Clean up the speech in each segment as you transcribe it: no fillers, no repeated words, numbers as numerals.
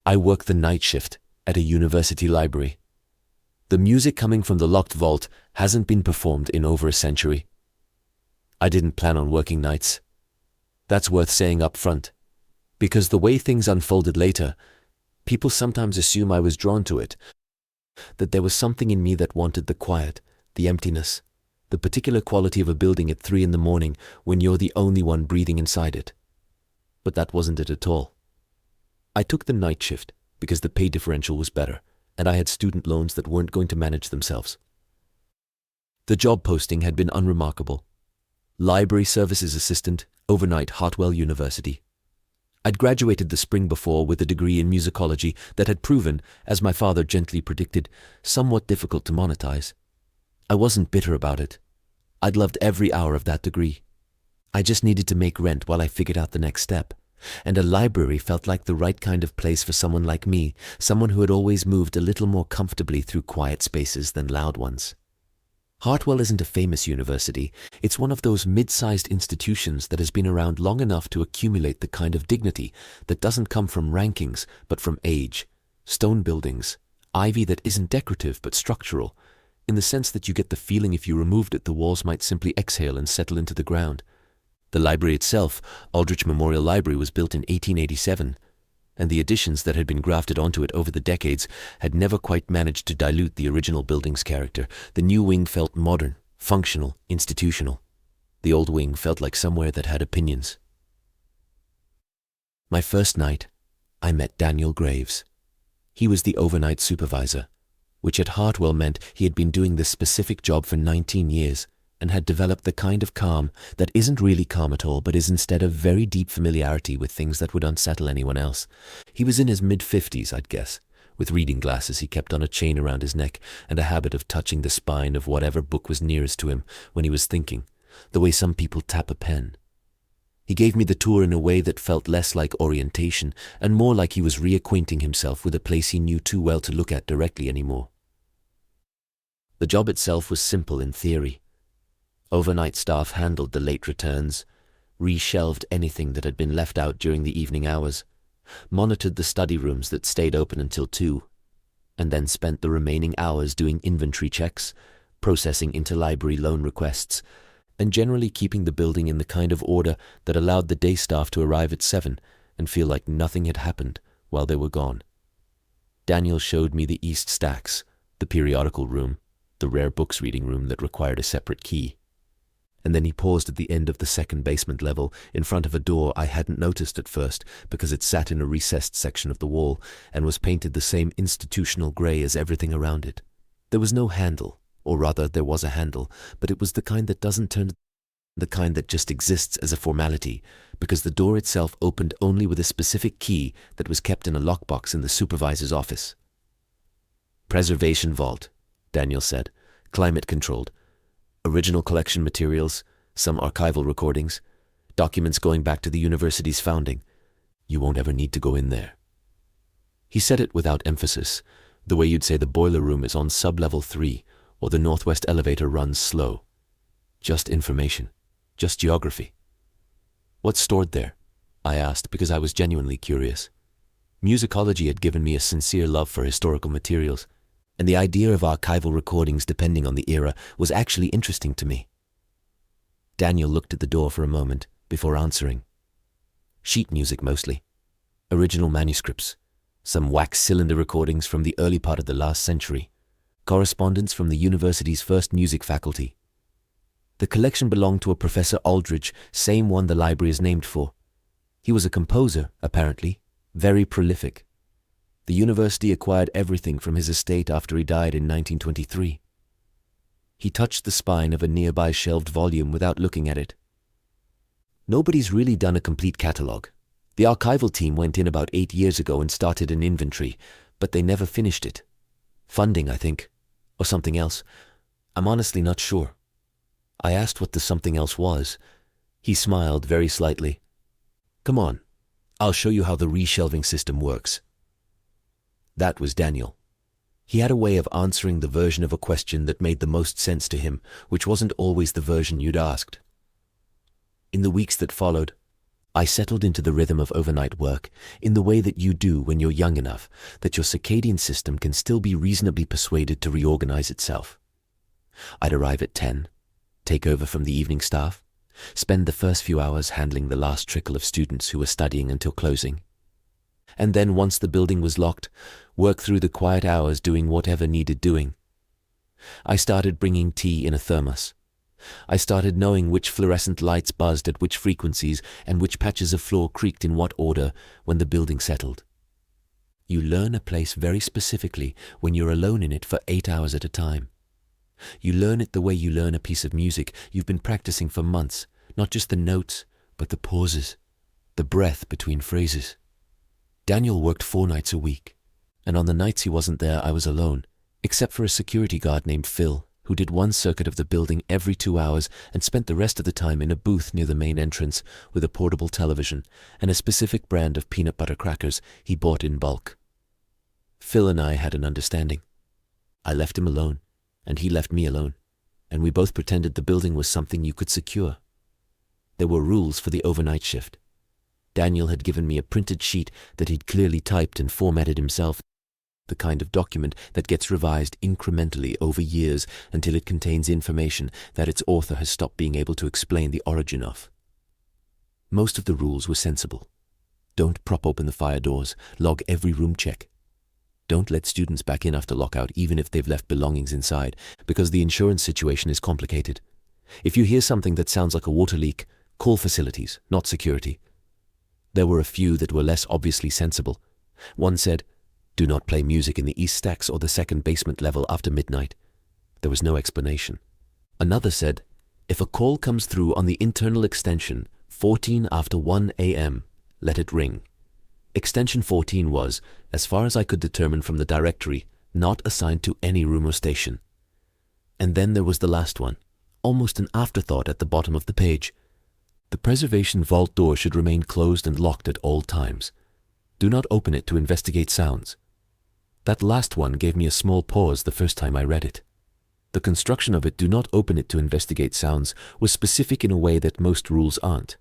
I work the night shift at a university library. The music coming from the locked vault hasn't been performed in over a century. I didn't plan on working nights. That's worth saying up front, because the way things unfolded later, people sometimes assume I was drawn to it, that there was something in me that wanted the quiet, the emptiness, the particular quality of a building at 3 a.m. when you're the only one breathing inside it. But that wasn't it at all. I took the night shift because the pay differential was better, and I had student loans that weren't going to manage themselves. The job posting had been unremarkable. Library services assistant, overnight, Hartwell University. I'd graduated the spring before with a degree in musicology that had proven, as my father gently predicted, somewhat difficult to monetize. I wasn't bitter about it. I'd loved every hour of that degree. I just needed to make rent while I figured out the next step. And a library felt like the right kind of place for someone like me, someone who had always moved a little more comfortably through quiet spaces than loud ones. Hartwell isn't a famous university. It's one of those mid-sized institutions that has been around long enough to accumulate the kind of dignity that doesn't come from rankings, but from age. Stone buildings, ivy that isn't decorative but structural, in the sense that you get the feeling if you removed it the walls might simply exhale and settle into the ground. The library itself, Aldrich Memorial Library, was built in 1887, and the additions that had been grafted onto it over the decades had never quite managed to dilute the original building's character. The new wing felt modern, functional, institutional. The old wing felt like somewhere that had opinions. My first night, I met Daniel Graves. He was the overnight supervisor, which at Hartwell meant he had been doing this specific job for 19 years and had developed the kind of calm that isn't really calm at all, but is instead a very deep familiarity with things that would unsettle anyone else. He was in his mid-50s, I'd guess, with reading glasses he kept on a chain around his neck and a habit of touching the spine of whatever book was nearest to him when he was thinking, the way some people tap a pen. He gave me the tour in a way that felt less like orientation and more like he was reacquainting himself with a place he knew too well to look at directly anymore. The job itself was simple in theory. Overnight staff handled the late returns, reshelved anything that had been left out during the evening hours, monitored the study rooms that stayed open until 2, and then spent the remaining hours doing inventory checks, processing interlibrary loan requests, and generally keeping the building in the kind of order that allowed the day staff to arrive at 7 and feel like nothing had happened while they were gone. Daniel showed me the East Stacks, the periodical room, the rare books reading room that required a separate key. And then he paused at the end of the second basement level in front of a door I hadn't noticed at first because it sat in a recessed section of the wall and was painted the same institutional grey as everything around it. There was no handle, or rather there was a handle, but it was the kind that doesn't turn, the kind that just exists as a formality, because the door itself opened only with a specific key that was kept in a lockbox in the supervisor's office. Preservation vault, Daniel said, climate-controlled. Original collection materials, some archival recordings, documents going back to the university's founding. You won't ever need to go in there. He said it without emphasis, the way you'd say the boiler room is on sub-level 3 or the northwest elevator runs slow. Just information, just geography. What's stored there? I asked because I was genuinely curious. Musicology had given me a sincere love for historical materials, and the idea of archival recordings depending on the era was actually interesting to me. Daniel looked at the door for a moment before answering. Sheet music mostly. Original manuscripts. Some wax cylinder recordings from the early part of the last century. Correspondence from the university's first music faculty. The collection belonged to a Professor Aldrich, same one the library is named for. He was a composer, apparently, very prolific. The university acquired everything from his estate after he died in 1923. He touched the spine of a nearby shelved volume without looking at it. Nobody's really done a complete catalogue. The archival team went in about 8 years ago and started an inventory, but they never finished it. Funding, I think, or something else. I'm honestly not sure. I asked what the something else was. He smiled very slightly. Come on, I'll show you how the reshelving system works. That was Daniel. He had a way of answering the version of a question that made the most sense to him, which wasn't always the version you'd asked. In the weeks that followed, I settled into the rhythm of overnight work in the way that you do when you're young enough that your circadian system can still be reasonably persuaded to reorganize itself. I'd arrive at 10, take over from the evening staff, spend the first few hours handling the last trickle of students who were studying until closing. And then once the building was locked, work through the quiet hours doing whatever needed doing. I started bringing tea in a thermos. I started knowing which fluorescent lights buzzed at which frequencies and which patches of floor creaked in what order when the building settled. You learn a place very specifically when you're alone in it for 8 hours at a time. You learn it the way you learn a piece of music you've been practicing for months, not just the notes, but the pauses, the breath between phrases. Daniel worked 4 nights a week, and on the nights he wasn't there I was alone, except for a security guard named Phil, who did one circuit of the building every 2 hours and spent the rest of the time in a booth near the main entrance with a portable television and a specific brand of peanut butter crackers he bought in bulk. Phil and I had an understanding. I left him alone, and he left me alone, and we both pretended the building was something you could secure. There were rules for the overnight shift. Daniel had given me a printed sheet that he'd clearly typed and formatted himself, the kind of document that gets revised incrementally over years until it contains information that its author has stopped being able to explain the origin of. Most of the rules were sensible. Don't prop open the fire doors, log every room check. Don't let students back in after lockout even if they've left belongings inside, because the insurance situation is complicated. If you hear something that sounds like a water leak, call facilities, not security. There were a few that were less obviously sensible. One said, "Do not play music in the east stacks or the second basement level after midnight." There was no explanation. Another said, "If a call comes through on the internal extension 14 after 1 a.m., let it ring." Extension 14 was, as far as I could determine from the directory, not assigned to any room or station. And then there was the last one, almost an afterthought at the bottom of the page. The preservation vault door should remain closed and locked at all times. Do not open it to investigate sounds. That last one gave me a small pause the first time I read it. The construction of it, "do not open it to investigate sounds," was specific in a way that most rules aren't.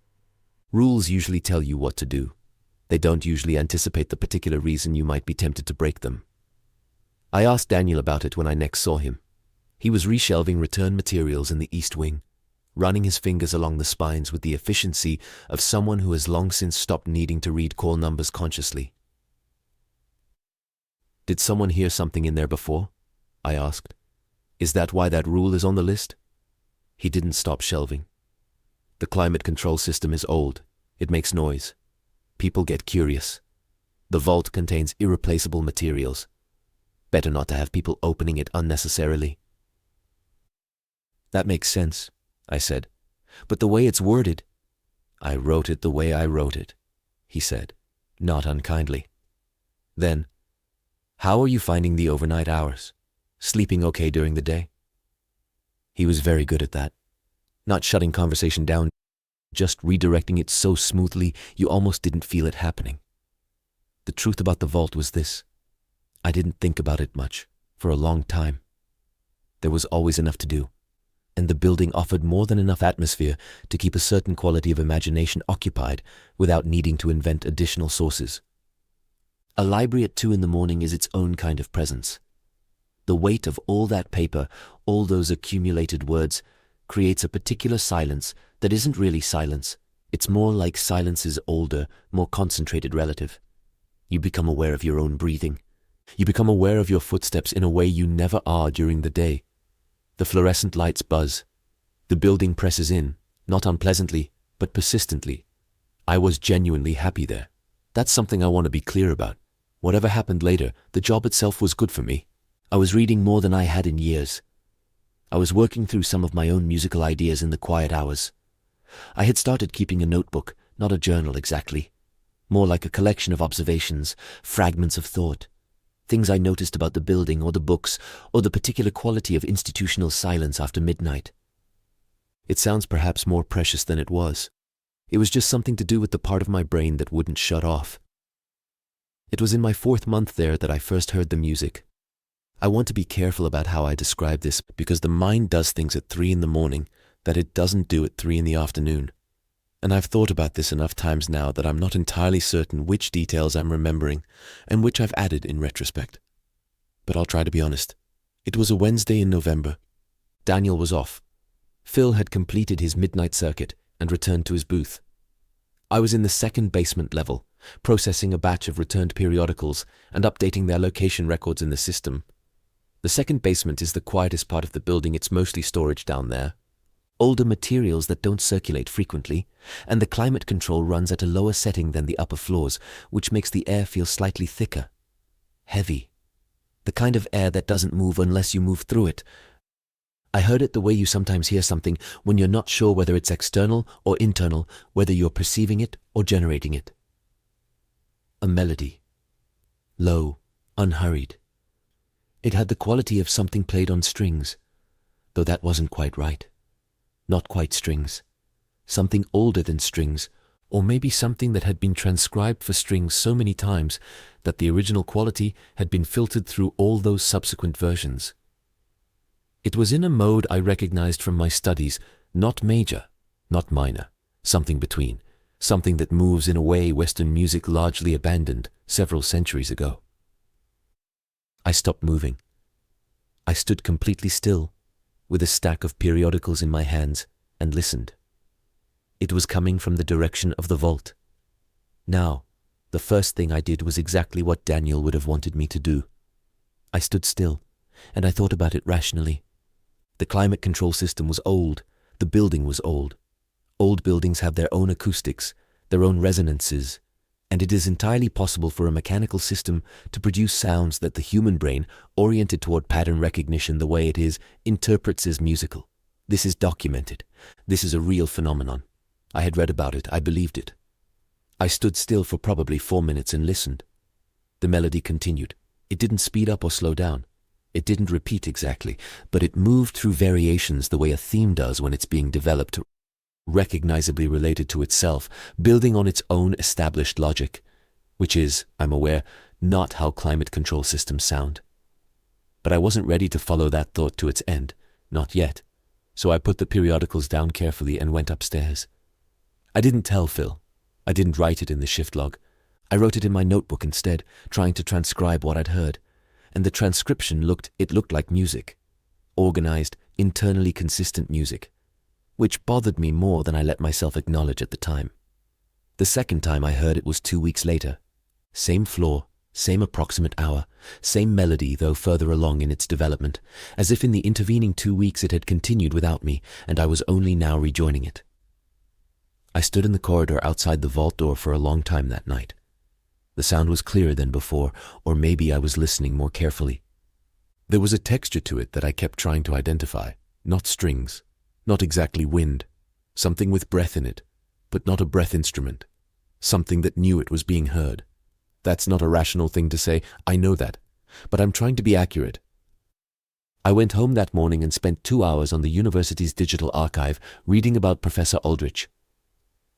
Rules usually tell you what to do. They don't usually anticipate the particular reason you might be tempted to break them. I asked Daniel about it when I next saw him. He was reshelving return materials in the East Wing, running his fingers along the spines with the efficiency of someone who has long since stopped needing to read call numbers consciously. "Did someone hear something in there before?" I asked. "Is that why that rule is on the list?" He didn't stop shelving. "The climate control system is old. It makes noise. People get curious. The vault contains irreplaceable materials. Better not to have people opening it unnecessarily." "That makes sense," I said. "But the way it's worded—" "I wrote it the way I wrote it," he said, not unkindly. Then, "How are you finding the overnight hours? Sleeping okay during the day?" He was very good at that. Not shutting conversation down, just redirecting it so smoothly you almost didn't feel it happening. The truth about the vault was this. I didn't think about it much, for a long time. There was always enough to do, and the building offered more than enough atmosphere to keep a certain quality of imagination occupied without needing to invent additional sources. A library at 2 a.m. is its own kind of presence. The weight of all that paper, all those accumulated words, creates a particular silence that isn't really silence. It's more like silence's older, more concentrated relative. You become aware of your own breathing. You become aware of your footsteps in a way you never are during the day. The fluorescent lights buzz. The building presses in, not unpleasantly, but persistently. I was genuinely happy there. That's something I want to be clear about. Whatever happened later, the job itself was good for me. I was reading more than I had in years. I was working through some of my own musical ideas in the quiet hours. I had started keeping a notebook, not a journal exactly. More like a collection of observations, fragments of thought. Things I noticed about the building or the books or the particular quality of institutional silence after midnight. It sounds perhaps more precious than it was. It was just something to do with the part of my brain that wouldn't shut off. It was in my 4th month there that I first heard the music. I want to be careful about how I describe this because the mind does things at 3 a.m. that it doesn't do at 3 p.m. and I've thought about this enough times now that I'm not entirely certain which details I'm remembering and which I've added in retrospect. But I'll try to be honest. It was a Wednesday in November. Daniel was off. Phil had completed his midnight circuit and returned to his booth. I was in the second basement level, processing a batch of returned periodicals and updating their location records in the system. The second basement is the quietest part of the building. It's mostly storage down there. Older materials that don't circulate frequently, and the climate control runs at a lower setting than the upper floors, which makes the air feel slightly thicker. Heavy. The kind of air that doesn't move unless you move through it. I heard it the way you sometimes hear something when you're not sure whether it's external or internal, whether you're perceiving it or generating it. A melody. Low, unhurried. It had the quality of something played on strings, though that wasn't quite right. Not quite strings. Something older than strings, or maybe something that had been transcribed for strings so many times that the original quality had been filtered through all those subsequent versions. It was in a mode I recognized from my studies, not major, not minor, something between, something that moves in a way Western music largely abandoned several centuries ago. I stopped moving. I stood completely still, with a stack of periodicals in my hands, and listened. It was coming from the direction of the vault. Now, the first thing I did was exactly what Daniel would have wanted me to do. I stood still, and I thought about it rationally. The climate control system was old. The building was old. Old buildings have their own acoustics, their own resonances, and it is entirely possible for a mechanical system to produce sounds that the human brain, oriented toward pattern recognition the way it is, interprets as musical. This is documented. This is a real phenomenon. I had read about it. I believed it. I stood still for probably 4 minutes and listened. The melody continued. It didn't speed up or slow down. It didn't repeat exactly, but it moved through variations the way a theme does when it's being developed, recognizably related to itself, building on its own established logic, which is, I'm aware, not how climate control systems sound. But I wasn't ready to follow that thought to its end, not yet, so I put the periodicals down carefully and went upstairs. I didn't tell Phil. I didn't write it in the shift log. I wrote it in my notebook instead, trying to transcribe what I'd heard. And the transcription looked like music. Organized, internally consistent music. Which bothered me more than I let myself acknowledge at the time. The second time I heard it was 2 weeks later. Same floor, same approximate hour, same melody though further along in its development, as if in the intervening 2 weeks it had continued without me and I was only now rejoining it. I stood in the corridor outside the vault door for a long time that night. The sound was clearer than before, or maybe I was listening more carefully. There was a texture to it that I kept trying to identify, not strings, not exactly wind, something with breath in it, but not a breath instrument, something that knew it was being heard. That's not a rational thing to say, I know that, but I'm trying to be accurate. I went home that morning and spent 2 hours on the university's digital archive reading about Professor Aldrich.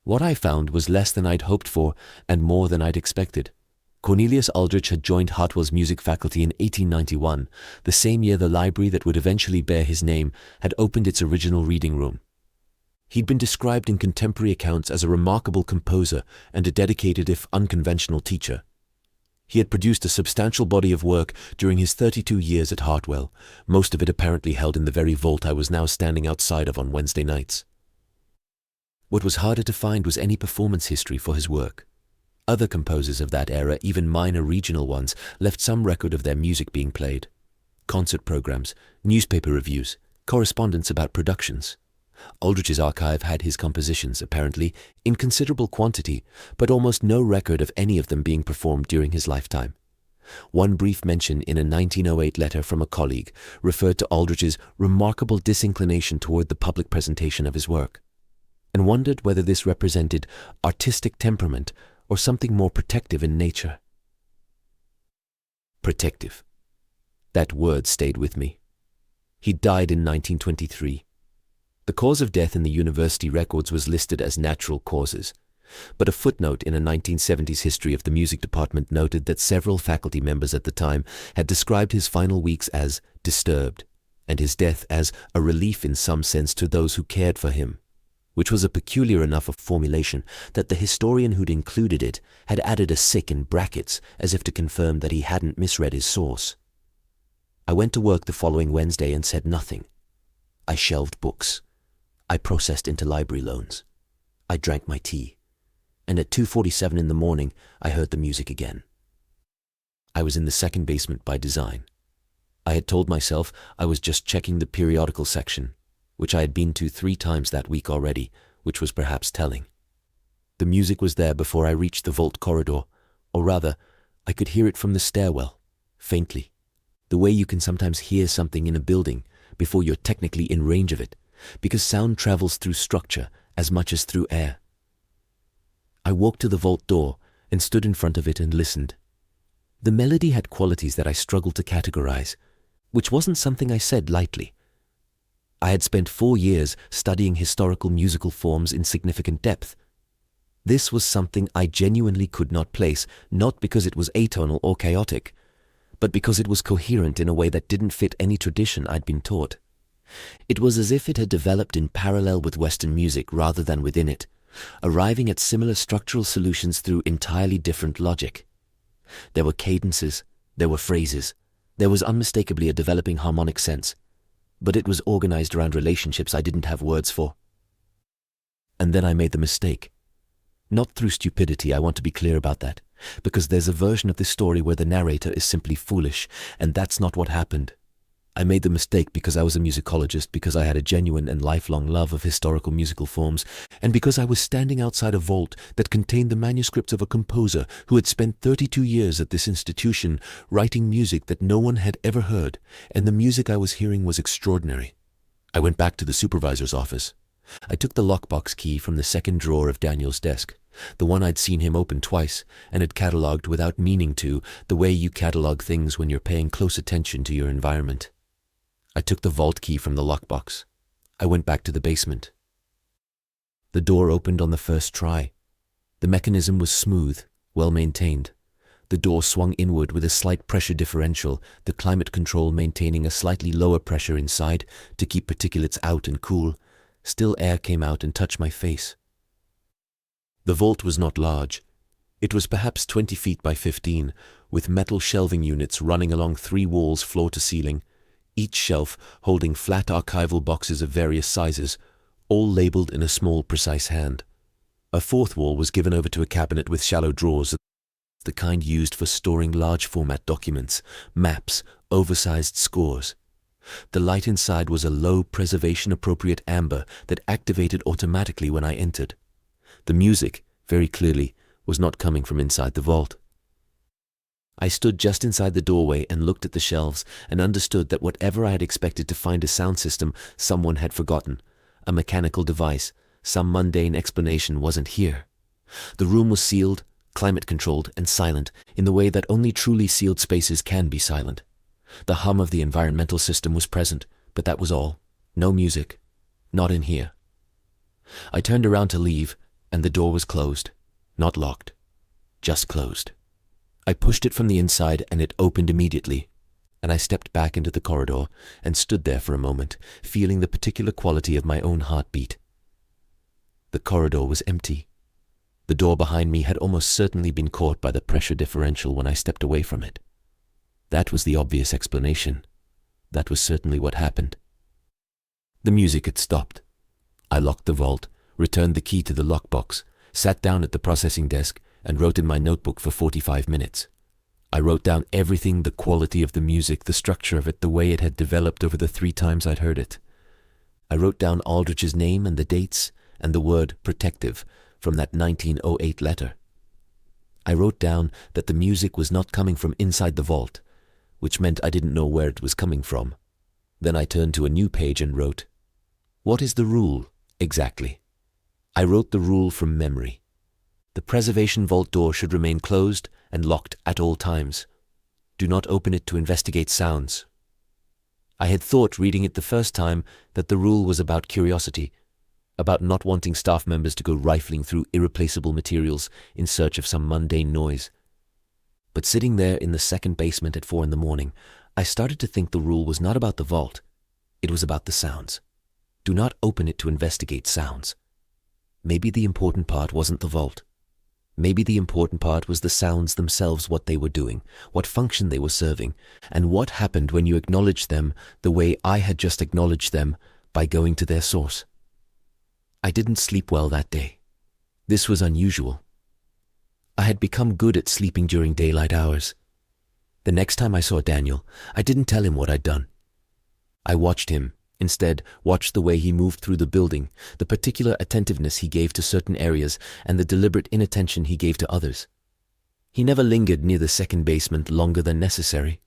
What I found was less than I'd hoped for and more than I'd expected. Cornelius Aldrich had joined Hartwell's music faculty in 1891, the same year the library that would eventually bear his name had opened its original reading room. He'd been described in contemporary accounts as a remarkable composer and a dedicated if unconventional teacher. He had produced a substantial body of work during his 32 years at Hartwell, most of it apparently held in the very vault I was now standing outside of on Wednesday nights. What was harder to find was any performance history for his work. Other composers of that era, even minor regional ones, left some record of their music being played. Concert programs, newspaper reviews, correspondence about productions. Aldrich's archive had his compositions, apparently, in considerable quantity, but almost no record of any of them being performed during his lifetime. One brief mention in a 1908 letter from a colleague referred to Aldrich's remarkable disinclination toward the public presentation of his work, and wondered whether this represented artistic temperament or something more protective in nature. Protective. That word stayed with me. He died in 1923. The cause of death in the university records was listed as natural causes, but a footnote in a 1970s history of the music department noted that several faculty members at the time had described his final weeks as disturbed, and his death as a relief in some sense to those who cared for him. which was a peculiar enough formulation that the historian who'd included it had added a sick in brackets as if to confirm that he hadn't misread his source. I went to work the following Wednesday and said nothing. I shelved books. I processed interlibrary loans. I drank my tea. And at 2:47 in the morning, I heard the music again. I was in the second basement by design. I had told myself I was just checking the periodical section, which I had been to 3 times that week already, which was perhaps telling. The music was there before I reached the vault corridor, or rather, I could hear it from the stairwell, faintly, the way you can sometimes hear something in a building before you're technically in range of it, because sound travels through structure as much as through air. I walked to the vault door and stood in front of it and listened. The melody had qualities that I struggled to categorize, which wasn't something I said lightly. I had spent 4 years studying historical musical forms in significant depth. This was something I genuinely could not place, not because it was atonal or chaotic, but because it was coherent in a way that didn't fit any tradition I'd been taught. It was as if it had developed in parallel with Western music rather than within it, arriving at similar structural solutions through entirely different logic. There were cadences, there were phrases, there was unmistakably a developing harmonic sense, but it was organized around relationships I didn't have words for. And then I made the mistake. Not through stupidity, I want to be clear about that, because there's a version of this story where the narrator is simply foolish, and that's not what happened. I made the mistake because I was a musicologist, because I had a genuine and lifelong love of historical musical forms, and because I was standing outside a vault that contained the manuscripts of a composer who had spent 32 years at this institution writing music that no one had ever heard, and the music I was hearing was extraordinary. I went back to the supervisor's office. I took the lockbox key from the second drawer of Daniel's desk, the one I'd seen him open twice, and had catalogued without meaning to, the way you catalog things when you're paying close attention to your environment. I took the vault key from the lockbox. I went back to the basement. The door opened on the first try. The mechanism was smooth, well maintained. The door swung inward with a slight pressure differential, the climate control maintaining a slightly lower pressure inside to keep particulates out and cool. Still air came out and touched my face. The vault was not large. It was perhaps 20 feet by 15, with metal shelving units running along 3 walls floor to ceiling, each shelf holding flat archival boxes of various sizes, all labeled in a small, precise hand. A 4th wall was given over to a cabinet with shallow drawers, the kind used for storing large format documents, maps, oversized scores. The light inside was a low, preservation-appropriate amber that activated automatically when I entered. The music, very clearly, was not coming from inside the vault. I stood just inside the doorway and looked at the shelves and understood that whatever I had expected to find a sound system, someone had forgotten. A mechanical device, some mundane explanation wasn't here. The room was sealed, climate-controlled, and silent in the way that only truly sealed spaces can be silent. The hum of the environmental system was present, but that was all. No music. Not in here. I turned around to leave, and the door was closed. Not locked. Just closed. I pushed it from the inside and it opened immediately, and I stepped back into the corridor and stood there for a moment, feeling the particular quality of my own heartbeat. The corridor was empty. The door behind me had almost certainly been caught by the pressure differential when I stepped away from it. That was the obvious explanation. That was certainly what happened. The music had stopped. I locked the vault, returned the key to the lockbox, sat down at the processing desk, and wrote in my notebook for 45 minutes. I wrote down everything, the quality of the music, the structure of it, the way it had developed over the 3 times I'd heard it. I wrote down Aldrich's name and the dates and the word protective from that 1908 letter. I wrote down that the music was not coming from inside the vault, which meant I didn't know where it was coming from. Then I turned to a new page and wrote, "What is the rule, exactly?" I wrote the rule from memory. The preservation vault door should remain closed and locked at all times. Do not open it to investigate sounds. I had thought, reading it the first time, that the rule was about curiosity, about not wanting staff members to go rifling through irreplaceable materials in search of some mundane noise. But sitting there in the second basement at 4 in the morning, I started to think the rule was not about the vault. It was about the sounds. Do not open it to investigate sounds. maybe the important part wasn't the vault. Maybe the important part was the sounds themselves, what they were doing, what function they were serving, and what happened when you acknowledged them the way I had just acknowledged them, by going to their source. I didn't sleep well that day. This was unusual. I had become good at sleeping during daylight hours. The next time I saw Daniel, I didn't tell him what I'd done. I watched him, instead watched the way he moved through the building, the particular attentiveness he gave to certain areas, and the deliberate inattention he gave to others. He never lingered near the second basement longer than necessary.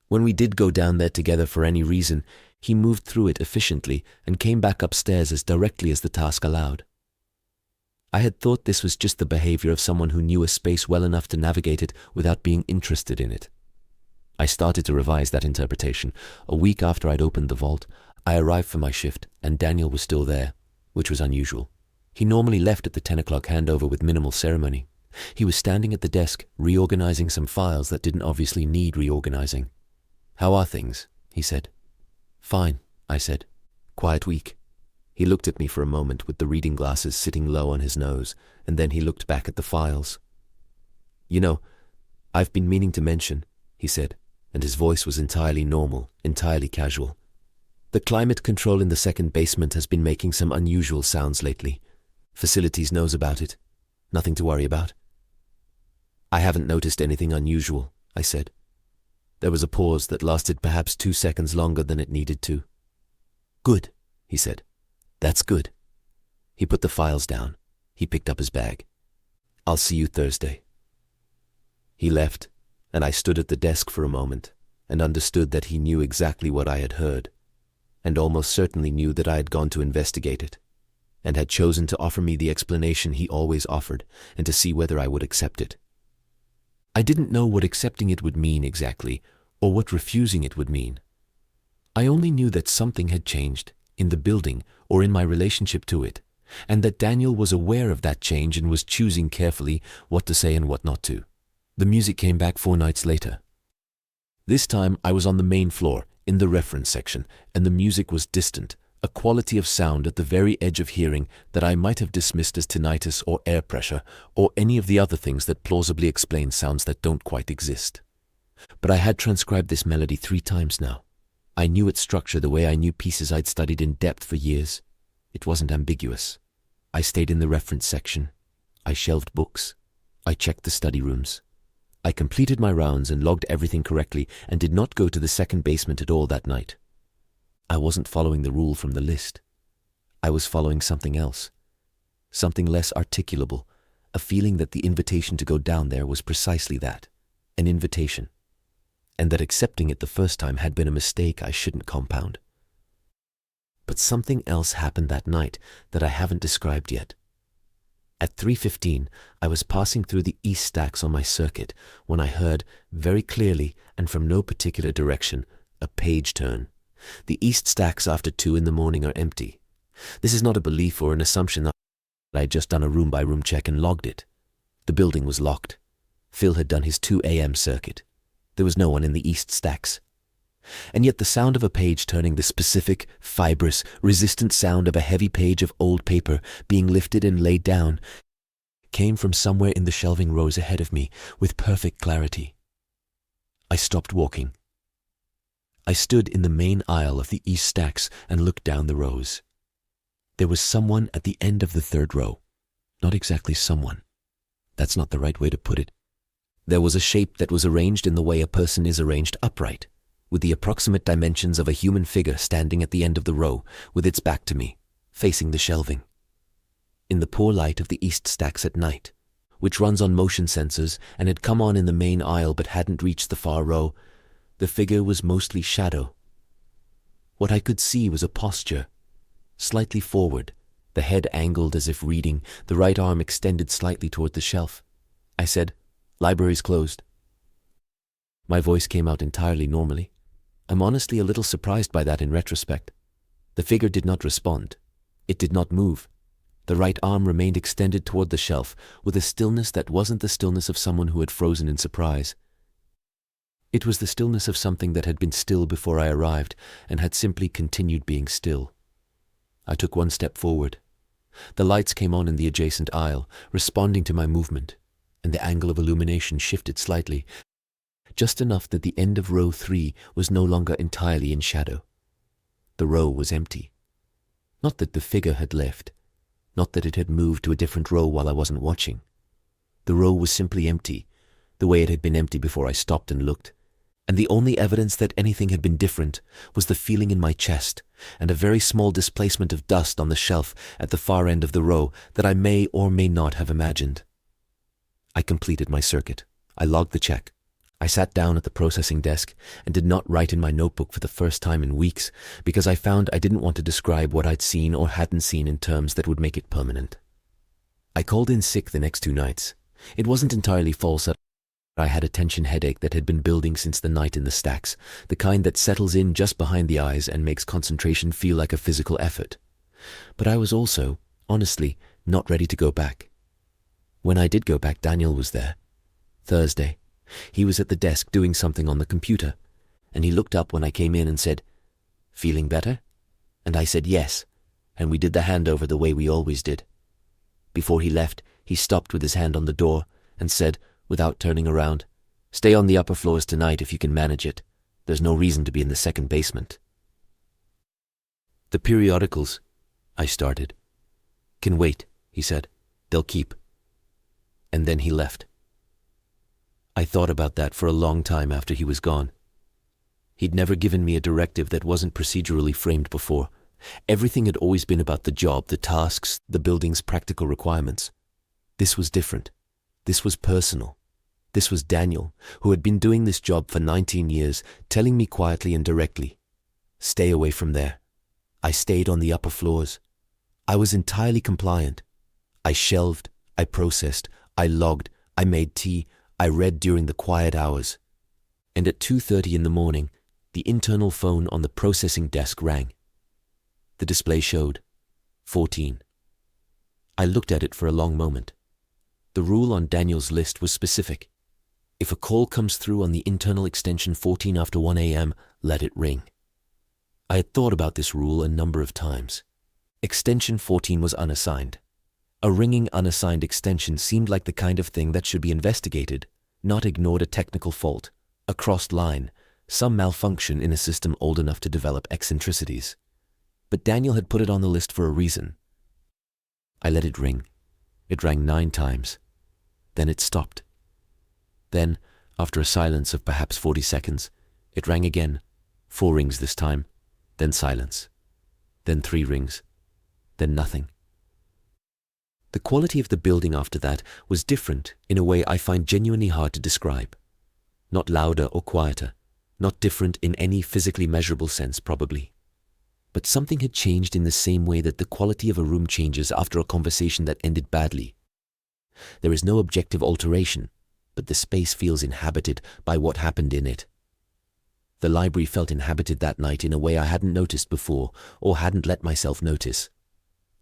When we did go down there together for any reason, he moved through it efficiently and came back upstairs as directly as the task allowed. I had thought this was just the behavior of someone who knew a space well enough to navigate it without being interested in it. I started to revise that interpretation. A week after I'd opened the vault, I arrived for my shift, and Daniel was still there, which was unusual. He normally left at the 10 o'clock handover with minimal ceremony. He was standing at the desk, reorganizing some files that didn't obviously need reorganizing. "How are things?" he said. "Fine," I said. "Quiet week." He looked at me for a moment with the reading glasses sitting low on his nose, and then he looked back at the files. "You know, I've been meaning to mention," he said, and his voice was entirely normal, entirely casual. "The climate control in the second basement has been making some unusual sounds lately. Facilities knows about it. Nothing to worry about." "I haven't noticed anything unusual," I said. There was a pause that lasted perhaps 2 seconds longer than it needed to. "Good," he said. "That's good." He put the files down. He picked up his bag. "I'll see you Thursday." He left, and I stood at the desk for a moment and understood that he knew exactly what I had heard, and almost certainly knew that I had gone to investigate it, and had chosen to offer me the explanation he always offered and to see whether I would accept it. I didn't know what accepting it would mean exactly, or what refusing it would mean. I only knew that something had changed, in the building or in my relationship to it, and that Daniel was aware of that change and was choosing carefully what to say and what not to. The music came back 4 nights later. This time I was on the main floor, in the reference section, and the music was distant, a quality of sound at the very edge of hearing that I might have dismissed as tinnitus or air pressure or any of the other things that plausibly explain sounds that don't quite exist. But I had transcribed this melody 3 times now. I knew its structure the way I knew pieces I'd studied in depth for years. It wasn't ambiguous. I stayed in the reference section. I shelved books. I checked the study rooms. I completed my rounds and logged everything correctly and did not go to the second basement at all that night. I wasn't following the rule from the list. I was following something else. Something less articulable, a feeling that the invitation to go down there was precisely that, an invitation, and that accepting it the first time had been a mistake I shouldn't compound. But something else happened that night that I haven't described yet. At 3:15, I was passing through the east stacks on my circuit when I heard, very clearly and from no particular direction, a page turn. The east stacks after 2 in the morning are empty. This is not a belief or an assumption that I had just done a room-by-room check and logged it. The building was locked. Phil had done his 2 a.m. circuit. There was no one in the east stacks. And yet the sound of a page turning, the specific, fibrous, resistant sound of a heavy page of old paper being lifted and laid down, came from somewhere in the shelving rows ahead of me with perfect clarity. I stopped walking. I stood in the main aisle of the east stacks and looked down the rows. There was someone at the end of the 3rd row. Not exactly someone. That's not the right way to put it. There was a shape that was arranged in the way a person is arranged upright, with the approximate dimensions of a human figure standing at the end of the row, with its back to me, facing the shelving. In the poor light of the east stacks at night, which runs on motion sensors and had come on in the main aisle but hadn't reached the far row, the figure was mostly shadow. What I could see was a posture, slightly forward, the head angled as if reading, the right arm extended slightly toward the shelf. I said, "Library's closed." My voice came out entirely normally. I'm honestly a little surprised by that in retrospect. The figure did not respond. It did not move. The right arm remained extended toward the shelf with a stillness that wasn't the stillness of someone who had frozen in surprise. It was the stillness of something that had been still before I arrived and had simply continued being still. I took 1 step forward. The lights came on in the adjacent aisle, responding to my movement, and the angle of illumination shifted slightly, just enough that the end of row 3 was no longer entirely in shadow. The row was empty. Not that the figure had left, not that it had moved to a different row while I wasn't watching. The row was simply empty, the way it had been empty before I stopped and looked. And the only evidence that anything had been different was the feeling in my chest and a very small displacement of dust on the shelf at the far end of the row that I may or may not have imagined. I completed my circuit. I logged the check. I sat down at the processing desk and did not write in my notebook for the first time in weeks because I found I didn't want to describe what I'd seen or hadn't seen in terms that would make it permanent. I called in sick the next 2 nights. It wasn't entirely false that I had a tension headache that had been building since the night in the stacks, the kind that settles in just behind the eyes and makes concentration feel like a physical effort. But I was also, honestly, not ready to go back. When I did go back, Daniel was there. Thursday. He was at the desk doing something on the computer, and he looked up when I came in and said, "Feeling better?" And I said yes, and we did the handover the way we always did. Before he left, he stopped with his hand on the door and said, without turning around, "Stay on the upper floors tonight if you can manage it. There's no reason to be in the second basement." "The periodicals," I started. "Can wait," he said. "They'll keep." And then he left. I thought about that for a long time after he was gone. He'd never given me a directive that wasn't procedurally framed before. Everything had always been about the job, the tasks, the building's practical requirements. This was different. This was personal. This was Daniel, who had been doing this job for 19 years, telling me quietly and directly, "Stay away from there." I stayed on the upper floors. I was entirely compliant. I shelved, I processed, I logged, I made tea, I read during the quiet hours. And at 2:30 in the morning, the internal phone on the processing desk rang. The display showed 14. I looked at it for a long moment. The rule on Daniel's list was specific. If a call comes through on the internal extension 14 after 1 a.m., let it ring. I had thought about this rule a number of times. Extension 14 was unassigned. A ringing unassigned extension seemed like the kind of thing that should be investigated, not ignored. A technical fault, a crossed line, some malfunction in a system old enough to develop eccentricities. But Daniel had put it on the list for a reason. I let it ring. It rang 9 times. Then it stopped. Then, after a silence of perhaps 40 seconds, it rang again, 4 rings this time, then silence, then 3 rings, then nothing. The quality of the building after that was different in a way I find genuinely hard to describe. Not louder or quieter, not different in any physically measurable sense probably. But something had changed in the same way that the quality of a room changes after a conversation that ended badly. There is no objective alteration, but the space feels inhabited by what happened in it. The library felt inhabited that night in a way I hadn't noticed before or hadn't let myself notice.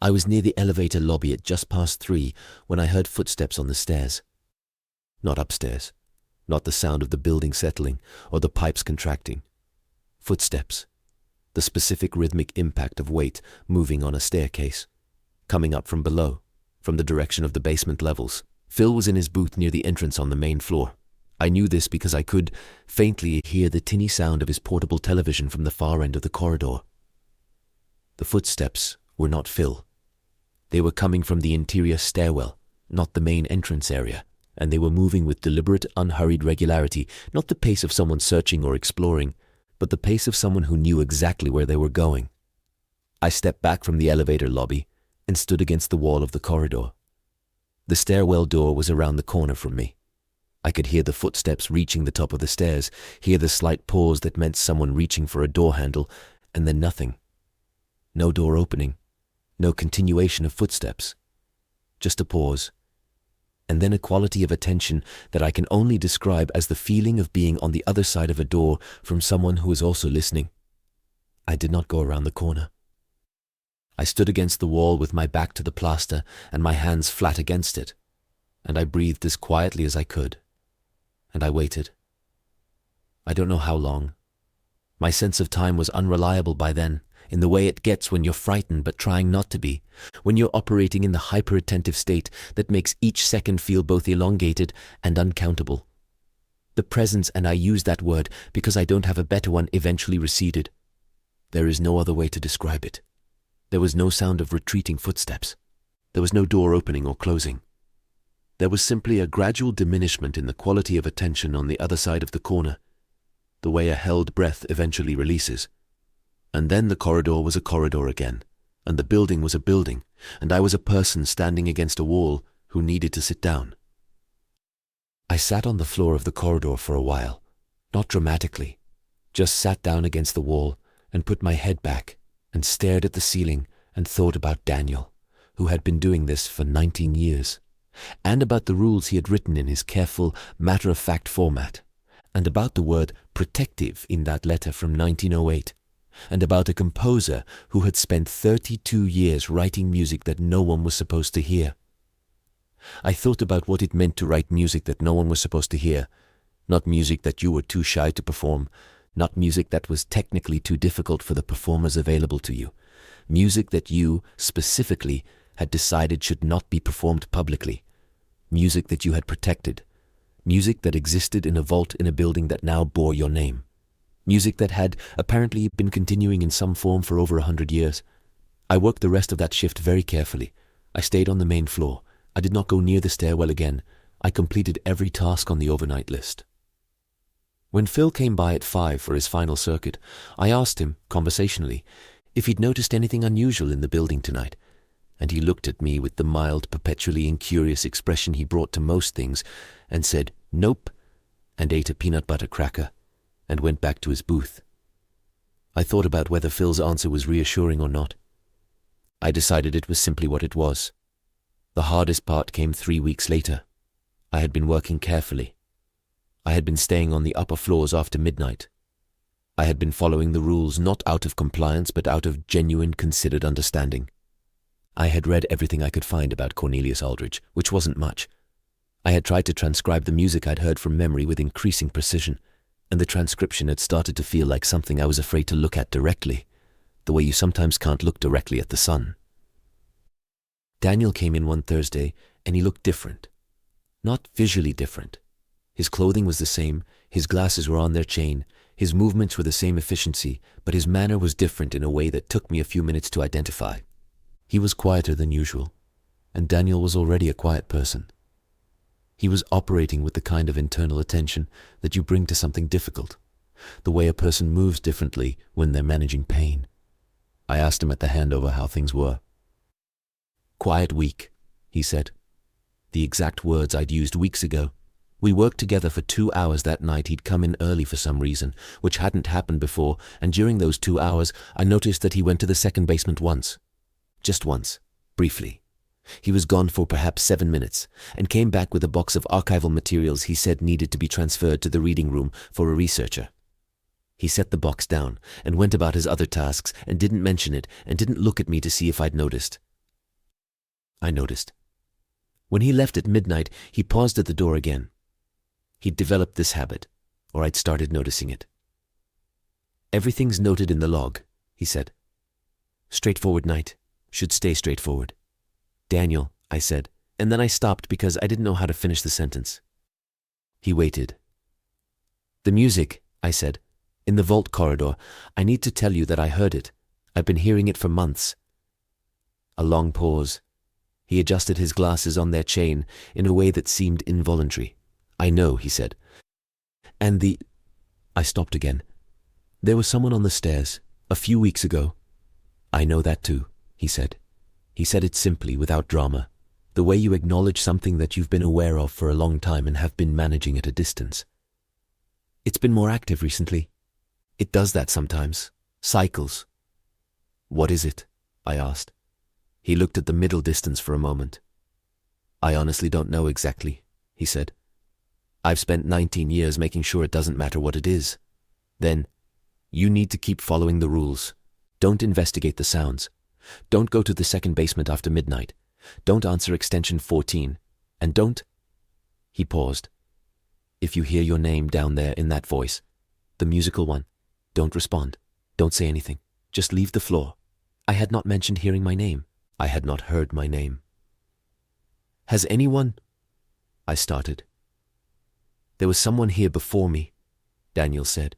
I was near the elevator lobby at just past 3 when I heard footsteps on the stairs. Not upstairs, not the sound of the building settling or the pipes contracting. Footsteps, the specific rhythmic impact of weight moving on a staircase, coming up from below, from the direction of the basement levels. Phil was in his booth near the entrance on the main floor. I knew this because I could faintly hear the tinny sound of his portable television from the far end of the corridor. The footsteps were not Phil. They were coming from the interior stairwell, not the main entrance area, and they were moving with deliberate, unhurried regularity, not the pace of someone searching or exploring, but the pace of someone who knew exactly where they were going. I stepped back from the elevator lobby and stood against the wall of the corridor. The stairwell door was around the corner from me. I could hear the footsteps reaching the top of the stairs, hear the slight pause that meant someone reaching for a door handle, and then nothing. No door opening, no continuation of footsteps. Just a pause, and then a quality of attention that I can only describe as the feeling of being on the other side of a door from someone who is also listening. I did not go around the corner. I stood against the wall with my back to the plaster and my hands flat against it, and I breathed as quietly as I could. And I waited. I don't know how long. My sense of time was unreliable by then. in the way it gets when you're frightened but trying not to be, when you're operating in the hyper-attentive state that makes each second feel both elongated and uncountable. The presence, and I use that word because I don't have a better one, eventually receded. There is no other way to describe it. There was no sound of retreating footsteps. There was no door opening or closing. There was simply a gradual diminishment in the quality of attention on the other side of the corner, the way a held breath eventually releases. And then the corridor was a corridor again, and the building was a building, and I was a person standing against a wall who needed to sit down. I sat on the floor of the corridor for a while, not dramatically, just sat down against the wall and put my head back and stared at the ceiling and thought about Daniel, who had been doing this for 19 years, and about the rules he had written in his careful, matter-of-fact format, and about the word protective in that letter from 1908, and about a composer who had spent 32 years writing music that no one was supposed to hear. I thought about what it meant to write music that no one was supposed to hear, not music that you were too shy to perform, not music that was technically too difficult for the performers available to you, music that you, specifically, had decided should not be performed publicly, music that you had protected, music that existed in a vault in a building that now bore your name, music that had apparently been continuing in some form for over 100 years. I worked the rest of that shift very carefully. I stayed on the main floor. I did not go near the stairwell again. I completed every task on the overnight list. When Phil came by at 5 for his final circuit, I asked him, conversationally, if he'd noticed anything unusual in the building tonight, and he looked at me with the mild, perpetually incurious expression he brought to most things, and said, "Nope," and ate a peanut butter cracker, and went back to his booth. I thought about whether Phil's answer was reassuring or not. I decided it was simply what it was. The hardest part came 3 weeks later. I had been working carefully. I had been staying on the upper floors after midnight. I had been following the rules not out of compliance but out of genuine, considered understanding. I had read everything I could find about Cornelius Aldridge, which wasn't much. I had tried to transcribe the music I'd heard from memory with increasing precision, and the transcription had started to feel like something I was afraid to look at directly, the way you sometimes can't look directly at the sun. Daniel came in one Thursday, and he looked different. Not visually different. His clothing was the same, his glasses were on their chain, his movements were the same efficiency, but his manner was different in a way that took me a few minutes to identify. He was quieter than usual, and Daniel was already a quiet person. He was operating with the kind of internal attention that you bring to something difficult, the way a person moves differently when they're managing pain. I asked him at the handover how things were. "Quiet week," he said. The exact words I'd used weeks ago. We worked together for 2 hours that night. He'd come in early for some reason, which hadn't happened before, and during those 2 hours, I noticed that he went to the second basement once. Just once, briefly. He was gone for perhaps 7 minutes, and came back with a box of archival materials he said needed to be transferred to the reading room for a researcher. He set the box down, and went about his other tasks, and didn't mention it, and didn't look at me to see if I'd noticed. I noticed. When he left at midnight, he paused at the door again. He'd developed this habit, or I'd started noticing it. "Everything's noted in the log," he said. "Straightforward night. Should stay straightforward." "Daniel," I said, and then I stopped because I didn't know how to finish the sentence. He waited. "The music," I said, "in the vault corridor, I need to tell you that I heard it. I've been hearing it for months." A long pause. He adjusted his glasses on their chain in a way that seemed involuntary. "I know," he said. "And the—" I stopped again. "There was someone on the stairs, a few weeks ago." "I know that too," he said. He said it simply, without drama, the way you acknowledge something that you've been aware of for a long time and have been managing at a distance. "It's been more active recently. It does that sometimes. Cycles." "What is it?" I asked. He looked at the middle distance for a moment. "I honestly don't know exactly," he said. "I've spent 19 years making sure it doesn't matter what it is. Then, you need to keep following the rules. Don't investigate the sounds. Don't go to the second basement after midnight. Don't answer extension 14. And don't—" He paused. "If you hear your name down there in that voice, the musical one, don't respond. Don't say anything. Just leave the floor. I had not mentioned hearing my name. I had not heard my name. Has anyone? I started. There was someone here before me, Daniel said.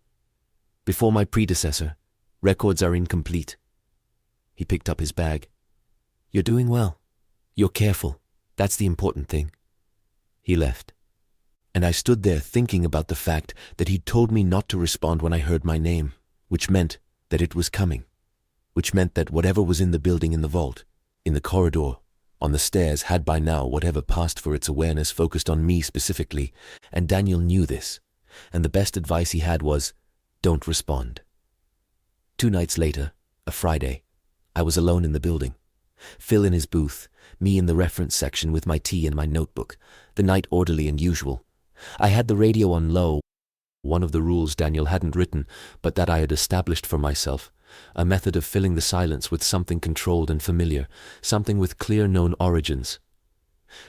Before my predecessor. Records are incomplete. He picked up his bag. You're doing well. You're careful. That's the important thing. He left. And I stood there thinking about the fact that he'd told me not to respond when I heard my name, which meant that it was coming, which meant that whatever was in the building, in the vault, in the corridor, on the stairs, had by now whatever passed for its awareness focused on me specifically, and Daniel knew this, and the best advice he had was, don't respond. 2 nights later, a Friday, I was alone in the building. Phil in his booth, me in the reference section with my tea and my notebook, the night orderly and usual. I had the radio on low, one of the rules Daniel hadn't written, but that I had established for myself, a method of filling the silence with something controlled and familiar, something with clear known origins.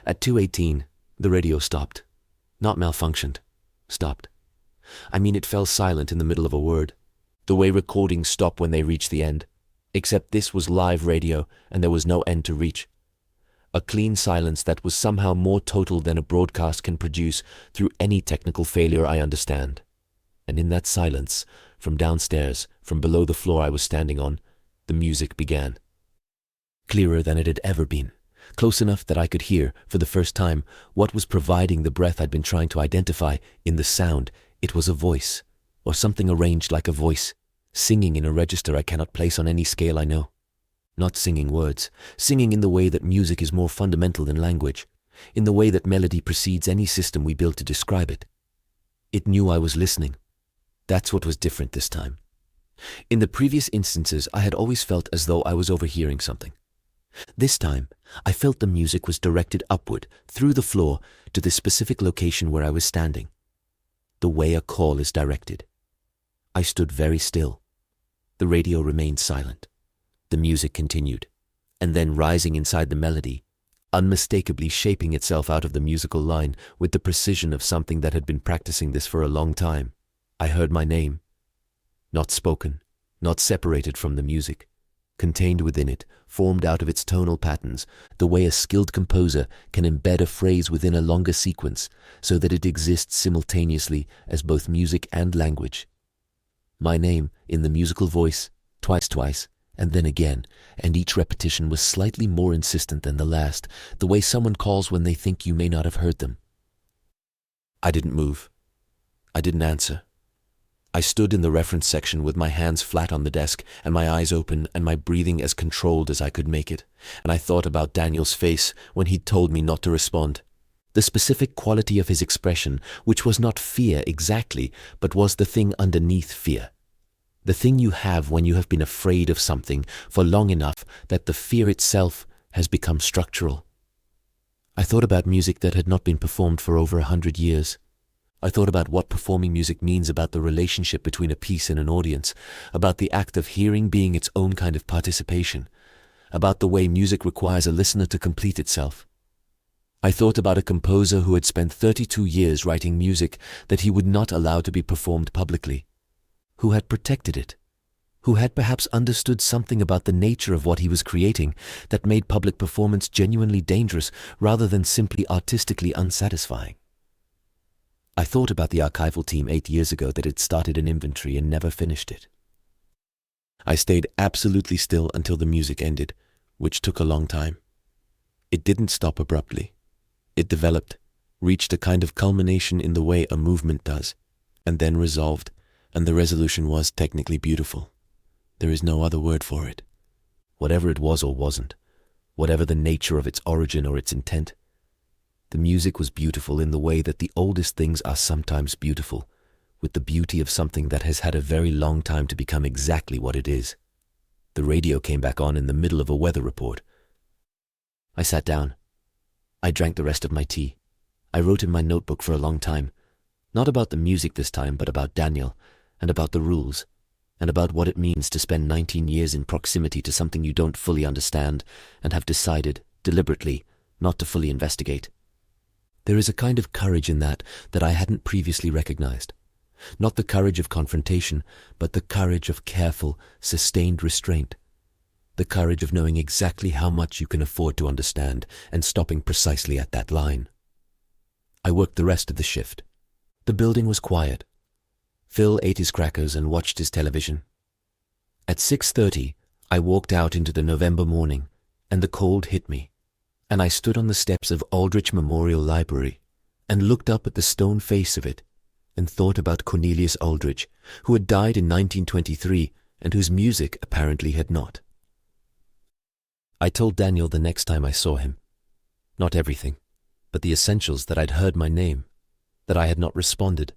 At 2:18, the radio stopped. Not malfunctioned. Stopped. I mean, it fell silent in the middle of a word, the way recordings stop when they reach the end. Except this was live radio, and there was no end to reach. A clean silence that was somehow more total than a broadcast can produce through any technical failure I understand. And in that silence, from downstairs, from below the floor I was standing on, the music began. Clearer than it had ever been, close enough that I could hear, for the first time, what was providing the breath I'd been trying to identify in the sound. It was a voice, or something arranged like a voice, singing in a register I cannot place on any scale I know. Not singing words, singing in the way that music is more fundamental than language, in the way that melody precedes any system we build to describe it. It knew I was listening. That's what was different this time. In the previous instances, I had always felt as though I was overhearing something. This time, I felt the music was directed upward, through the floor, to the specific location where I was standing. The way a call is directed. I stood very still. The radio remained silent. The music continued, and then rising inside the melody, unmistakably shaping itself out of the musical line with the precision of something that had been practicing this for a long time. I heard my name. Not spoken, not separated from the music, contained within it, formed out of its tonal patterns, the way a skilled composer can embed a phrase within a longer sequence so that it exists simultaneously as both music and language. My name in the musical voice, twice, and then again, and each repetition was slightly more insistent than the last, the way someone calls when they think you may not have heard them. I didn't move. I didn't answer. I stood in the reference section with my hands flat on the desk and my eyes open and my breathing as controlled as I could make it, and I thought about Daniel's face when he'd told me not to respond. The specific quality of his expression, which was not fear exactly, but was the thing underneath fear. The thing you have when you have been afraid of something for long enough that the fear itself has become structural. I thought about music that had not been performed for over 100 years. I thought about what performing music means about the relationship between a piece and an audience, about the act of hearing being its own kind of participation, about the way music requires a listener to complete itself. I thought about a composer who had spent 32 years writing music that he would not allow to be performed publicly, who had protected it, who had perhaps understood something about the nature of what he was creating that made public performance genuinely dangerous rather than simply artistically unsatisfying. I thought about the archival team 8 years ago that had started an inventory and never finished it. I stayed absolutely still until the music ended, which took a long time. It didn't stop abruptly. It developed, reached a kind of culmination in the way a movement does, and then resolved, and the resolution was technically beautiful. There is no other word for it. Whatever it was or wasn't, whatever the nature of its origin or its intent, the music was beautiful in the way that the oldest things are sometimes beautiful, with the beauty of something that has had a very long time to become exactly what it is. The radio came back on in the middle of a weather report. I sat down. I drank the rest of my tea. I wrote in my notebook for a long time, not about the music this time, but about Daniel, and about the rules, and about what it means to spend 19 years in proximity to something you don't fully understand and have decided, deliberately, not to fully investigate. There is a kind of courage in that I hadn't previously recognized. Not the courage of confrontation, but the courage of careful, sustained restraint. The courage of knowing exactly how much you can afford to understand and stopping precisely at that line. I worked the rest of the shift. The building was quiet. Phil ate his crackers and watched his television. At 6:30, I walked out into the November morning, and the cold hit me, and I stood on the steps of Aldrich Memorial Library and looked up at the stone face of it and thought about Cornelius Aldrich, who had died in 1923 and whose music apparently had not. I told Daniel the next time I saw him. Not everything, but the essentials: that I'd heard my name, that I had not responded,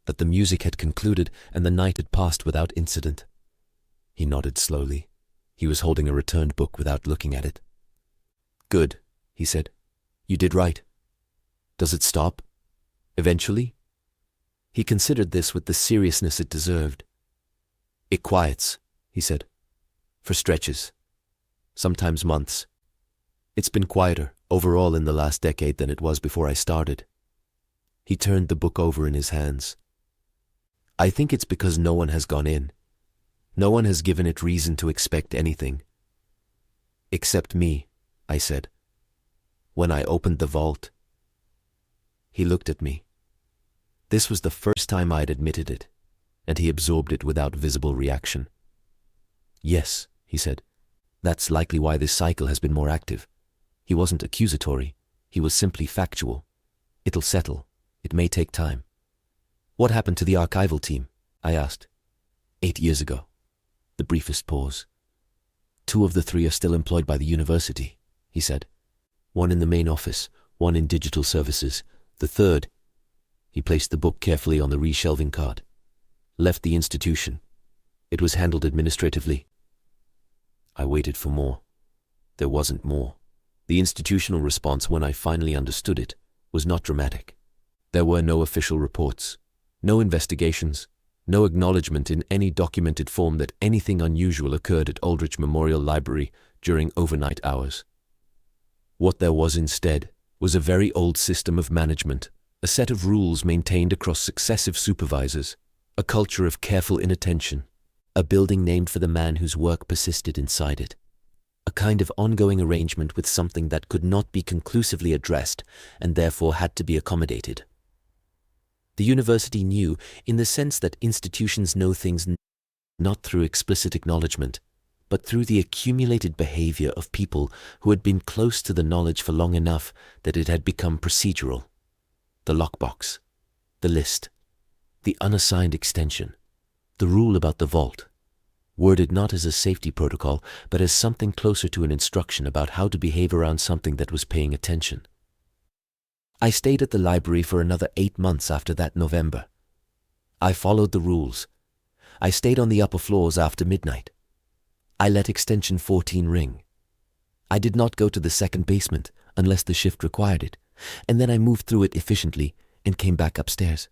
that the music had concluded and the night had passed without incident. He nodded slowly. He was holding a returned book without looking at it. "Good," he said. "You did right. Does it stop? Eventually?" He considered this with the seriousness it deserved. "It quiets," he said. "For stretches. Sometimes months. It's been quieter overall in the last decade than it was before I started." He turned the book over in his hands. "I think it's because no one has gone in. No one has given it reason to expect anything." "Except me," I said. "When I opened the vault." He looked at me. This was the first time I'd admitted it, and he absorbed it without visible reaction. "Yes," he said. "That's likely why this cycle has been more active." He wasn't accusatory. He was simply factual. "It'll settle. It may take time." "What happened to the archival team?" I asked. 8 years ago." The briefest pause. "2 of the 3 are still employed by the university," he said. "1 in the main office, 1 in digital services. The 3rd," he placed the book carefully on the reshelving cart, "left the institution. It was handled administratively." I waited for more. There wasn't more. The institutional response, when I finally understood it, was not dramatic. There were no official reports, no investigations, no acknowledgement in any documented form that anything unusual occurred at Aldrich Memorial Library during overnight hours. What there was instead was a very old system of management, a set of rules maintained across successive supervisors, a culture of careful inattention, a building named for the man whose work persisted inside it, a kind of ongoing arrangement with something that could not be conclusively addressed and therefore had to be accommodated. The university knew, in the sense that institutions know things not through explicit acknowledgement, but through the accumulated behavior of people who had been close to the knowledge for long enough that it had become procedural. The lockbox, the list, the unassigned extension, the rule about the vault, worded not as a safety protocol, but as something closer to an instruction about how to behave around something that was paying attention. I stayed at the library for another 8 months after that November. I followed the rules. I stayed on the upper floors after midnight. I let extension 14 ring. I did not go to the second basement unless the shift required it, and then I moved through it efficiently and came back upstairs.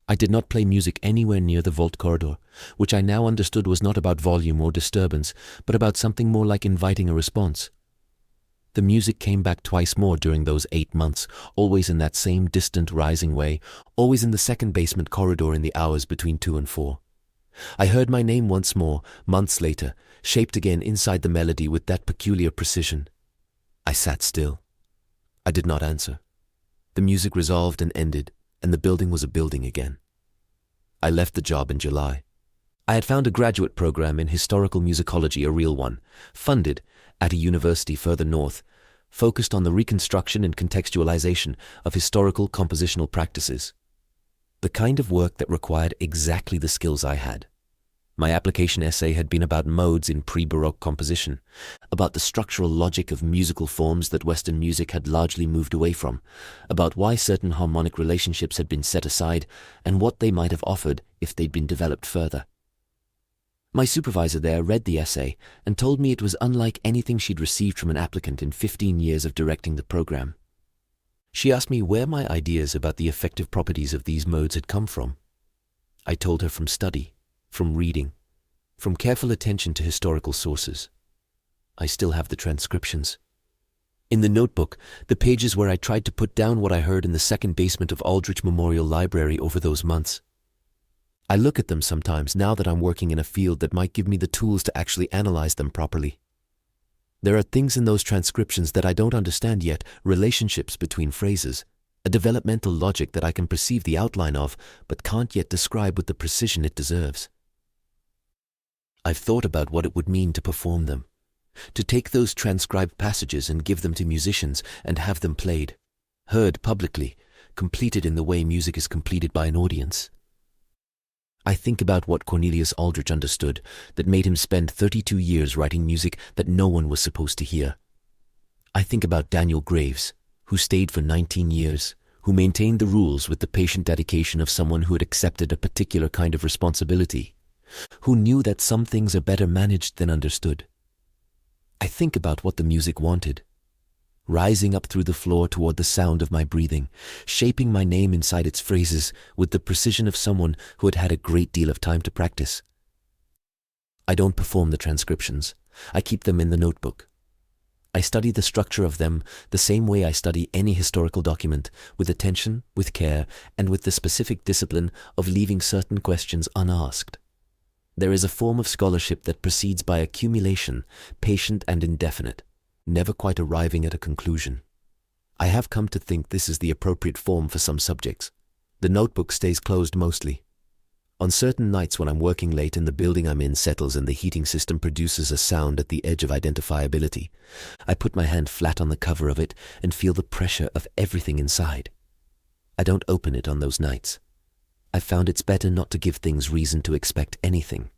I did not play music anywhere near the vault corridor, which I now understood was not about volume or disturbance, but about something more like inviting a response. The music came back twice more during those 8 months, always in that same distant rising way, always in the second basement corridor in the hours between 2 and 4. I heard my name once more, months later, shaped again inside the melody with that peculiar precision. I sat still. I did not answer. The music resolved and ended, and the building was a building again. I left the job in July. I had found a graduate program in historical musicology, a real one, funded at a university further north, focused on the reconstruction and contextualization of historical compositional practices. The kind of work that required exactly the skills I had. My application essay had been about modes in pre-Baroque composition, about the structural logic of musical forms that Western music had largely moved away from, about why certain harmonic relationships had been set aside and what they might have offered if they'd been developed further. My supervisor there read the essay and told me it was unlike anything she'd received from an applicant in 15 years of directing the program. She asked me where my ideas about the effective properties of these modes had come from. I told her from study, from reading, from careful attention to historical sources. I still have the transcriptions. In the notebook, the pages where I tried to put down what I heard in the second basement of Aldrich Memorial Library over those months. I look at them sometimes now that I'm working in a field that might give me the tools to actually analyze them properly. There are things in those transcriptions that I don't understand yet, relationships between phrases, a developmental logic that I can perceive the outline of, but can't yet describe with the precision it deserves. I've thought about what it would mean to perform them, to take those transcribed passages and give them to musicians and have them played, heard publicly, completed in the way music is completed by an audience. I think about what Cornelius Aldrich understood that made him spend 32 years writing music that no one was supposed to hear. I think about Daniel Graves, who stayed for 19 years, who maintained the rules with the patient dedication of someone who had accepted a particular kind of responsibility, who knew that some things are better managed than understood. I think about what the music wanted, rising up through the floor toward the sound of my breathing, shaping my name inside its phrases with the precision of someone who had had a great deal of time to practice. I don't perform the transcriptions. I keep them in the notebook. I study the structure of them the same way I study any historical document, with attention, with care, and with the specific discipline of leaving certain questions unasked. There is a form of scholarship that proceeds by accumulation, patient and indefinite, never quite arriving at a conclusion. I have come to think this is the appropriate form for some subjects. The notebook stays closed mostly. On certain nights when I'm working late and the building I'm in settles and the heating system produces a sound at the edge of identifiability, I put my hand flat on the cover of it and feel the pressure of everything inside. I don't open it on those nights. I've found it's better not to give things reason to expect anything.